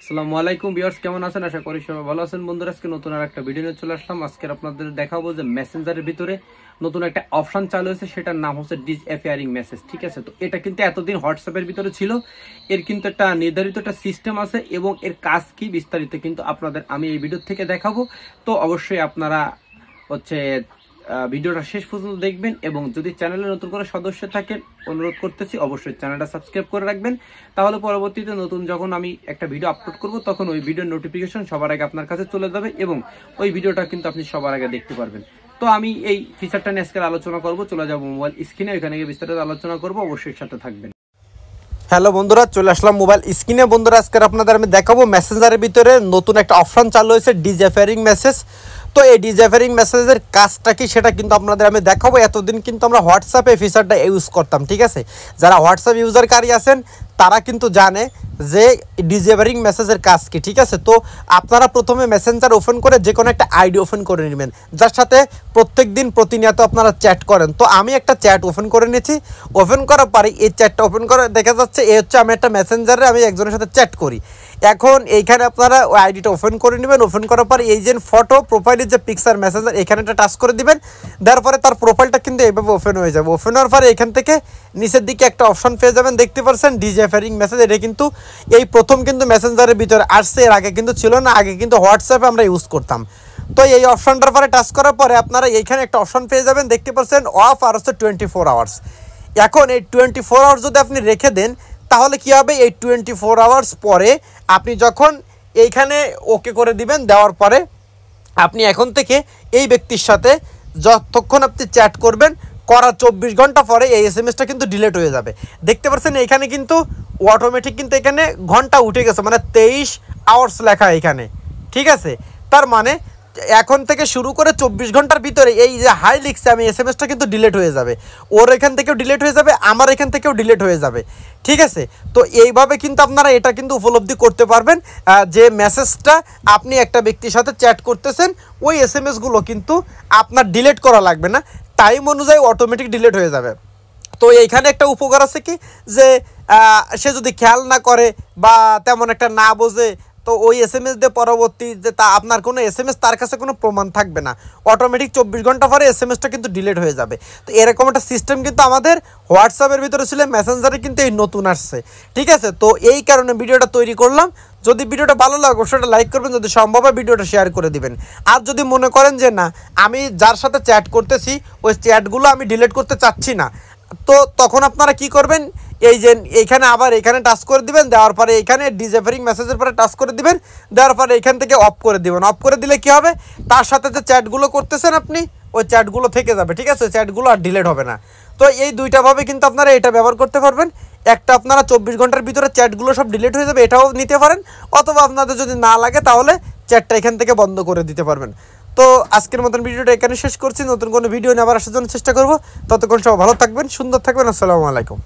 আসসালামু আলাইকুম ভিউয়ার্স, কেমন আছেন? আশা করি সবাই ভালো আছেন। বন্ধুরা, আজকে নতুন আর একটা ভিডিও নিয়ে চলে আসলাম। আজকে আপনাদের দেখাবো যে মেসেঞ্জারের ভিতরে নতুন একটা অপশন চালু হয়েছে, সেটার নাম হচ্ছে ডিসঅ্যাপিয়ারিং মেসেজ। ঠিক আছে, তো এটা কিন্তু এতদিন হোয়াটসঅ্যাপের ভিতরে ছিল। এর কিন্তু একটা নির্ধারিত একটা সিস্টেম আছে এবং এর কাজ কি বিস্তারিত কিন্তু আপনাদের আমি এই ভিডিও থেকে দেখাবো। তো অবশ্যই আপনারা হচ্ছে ভিডিওটা শেষ পর্যন্ত দেখবেন এবং যদি চ্যানেলে নতুন করে সদস্য থাকেন অনুরোধ করতেছি অবশ্যই চ্যানেলটা সাবস্ক্রাইব করে রাখবেন। তাহলে পরবর্তীতে নতুন যখন আমি একটা ভিডিও আপলোড করব তখন ওই ভিডিওর নোটিফিকেশন সবার আগে আপনার কাছে চলে যাবে এবং ওই ভিডিওটা কিন্তু আপনি সবার আগে দেখতে পারবেন। তো আমি এই ফিচারটা নিয়ে আজকে আলোচনা করব। চলে যাব মোবাইল স্ক্রিনে, ওইখানে গিয়ে বিস্তারিত আলোচনা করব। অবশ্যই সাথে থাকবেন। হ্যালো বন্ধুরা, চলে আসলাম মোবাইল স্ক্রিনে। বন্ধুরা, আজকে আপনাদের আমি দেখাবো মেসেঞ্জারের ভিতরে নতুন একটা অপশন চালু হয়েছে, ডিসঅ্যাপিয়ারিং মেসেজ। তো এই ডিসঅ্যাপিয়ারিং মেসেজের কাজটা কি সেটা কিন্তু আপনাদের আমি দেখাবো। এতদিন কিন্তু আমরা হোয়াটসঅ্যাপে ফিচারটা ইউজ করতাম। ঠিক আছে, যারা হোয়াটসঅ্যাপ ইউজারকারী আছেন তারা কিন্তু জানে যে ডিসঅ্যাপিয়ারিং মেসেজের কাজ কি। ঠিক আছে, তো আপনারা প্রথমে মেসেঞ্জার ওপেন করে যে কোনো একটা আইডি ওপেন করে নেবেন, যার সাথে প্রত্যেক দিন প্রতিনিয়ত আপনারা চ্যাট করেন। তো আমি একটা চ্যাট ওপেন করে নিয়েছি। ওপেন করার পরে এই চ্যাটটা ওপেন করে দেখা যাচ্ছে এই হচ্ছে আমি একটা মেসেঞ্জারে আমি একজনের সাথে চ্যাট করি। এখন এইখানে আপনারা ওই আইডিটা ওপেন করে নেবেন। ওপেন করার পরে এই যে ফটো প্রোফাইলের যে পিকচার মেসেঞ্জার এখানে একটা টাচ করে দিবেন। দেওয়ার পরে তার প্রোফাইলটা কিন্তু এইভাবে ওপেন হয়ে যাবে। ওপেন হওয়ার পরে এখান থেকে নিচের দিকে একটা অপশন পেয়ে যাবেন, দেখতে পাচ্ছেন ডিসঅ্যাপিয়ারিং মেসেজ। এটা কিন্তু এই প্রথম কিন্তু মেসেঞ্জারের ভিতরে আসছে, এর আগে কিন্তু ছিল না। আগে কিন্তু হোয়াটসঅ্যাপে আমরা ইউজ করতাম। তো এই অপশনটার পরে টাচ করার পরে আপনারা এইখানে একটা অপশন পেয়ে যাবেন, দেখতে পাচ্ছেন অফ আর হচ্ছে 24 আওয়ার্স। এখন এই 24 আওয়ার্স যদি আপনি রেখে দেন তাহলে কি হবে, এই 24 আওয়ার্স পরে আপনি যখন এইখানে ওকে করে দিবেন, দেওয়ার পরে আপনি এখন থেকে এই ব্যক্তির সাথে যতক্ষণ আপনি চ্যাট করবেন করার 24 ঘন্টা পরে এই এসএমএসটা কিন্তু ডিলিট হয়ে যাবে। দেখতে পাচ্ছেন এখানে কিন্তু অটোমেটিক কিন্তু এখানে ঘন্টা উঠে গেছে, মানে 23 আওয়ার্স লেখা এখানে। ঠিক আছে, তার মানে এখন থেকে শুরু করে 24 ঘন্টার ভিতরে এই যে হাই লিখছে আমি এসএমএসটা কিন্তু ডিলিট হয়ে যাবে। ওর এখান থেকেও ডিলিট হয়ে যাবে, আমার এখান থেকেও ডিলিট হয়ে যাবে। ঠিক আছে, তো এইভাবে কিন্তু আপনারা এটা কিন্তু উপলব্ধি করতে পারবেন যে মেসেজটা আপনি একটা ব্যক্তির সাথে চ্যাট করতেছেন, ওই এসএমএসগুলো কিন্তু আপনার ডিলিট করা লাগবে না, টাইম অনুযায়ী অটোমেটিক ডিলিট হয়ে যাবে। তো এইখানে একটা উপকার আছে কি, যে সে যদি খেয়াল না করে বা তেমন একটা না বোঝে, তো ওই এসএমএস দিয়ে পরবর্তী যে তা আপনার কোনো এসএমএস তার কাছে কোনো প্রমাণ থাকবে না, অটোমেটিক 24 ঘন্টা পরে এসএমএসটা কিন্তু ডিলিট হয়ে যাবে। তো এরকম একটা সিস্টেম কিন্তু আমাদের হোয়াটসঅ্যাপের ভিতরে ছিল, মেসেঞ্জারে কিন্তু এই নতুন আসছে। ঠিক আছে, তো এই কারণে ভিডিওটা তৈরি করলাম। যদি ভিডিওটা ভালো লাগে অবশ্যই লাইক করবেন, যদি সম্ভব হয় ভিডিওটা শেয়ার করে দিবেন। আর যদি মনে করেন যে না আমি যার সাথে চ্যাট করতেছি ওই চ্যাটগুলো আমি ডিলিট করতে চাচ্ছি না, তো তখন আপনারা কি করবেন, এই যে এইখানে আবার এখানে টাচ করে দিবেন। দেওয়ার পরে এখানে ডিসঅ্যাপিয়ারিং মেসেজের পরে টাচ করে দিবেন। দেওয়ার পরে এখান থেকে অফ করে দিবেন। অফ করে দিলে কি হবে, তার সাথে যে চ্যাটগুলো করতেছেন আপনি ওই চ্যাটগুলো থেকে যাবে। ঠিক আছে, চ্যাটগুলো আর ডিলিট হবে না। তো এই দুইটাভাবে কিন্তু আপনারা এটা ব্যবহার করতে পারবেন। একটা আপনারা 24 ঘন্টার ভিতরে চ্যাটগুলো সব ডিলিট হয়ে যাবে, এটাও নিতে পারেন। অথবা আপনাদের যদি না লাগে তাহলে চ্যাটটা এখান থেকে বন্ধ করে দিতে পারবেন। তো আজকের মতন ভিডিওটা এখানে শেষ করছি। নতুন কোনো ভিডিও নিয়ে আবার আসার জন্য চেষ্টা করব। ততক্ষণ সবাই ভালো থাকবেন, সুন্দর থাকবেন। আসসালামু আলাইকুম।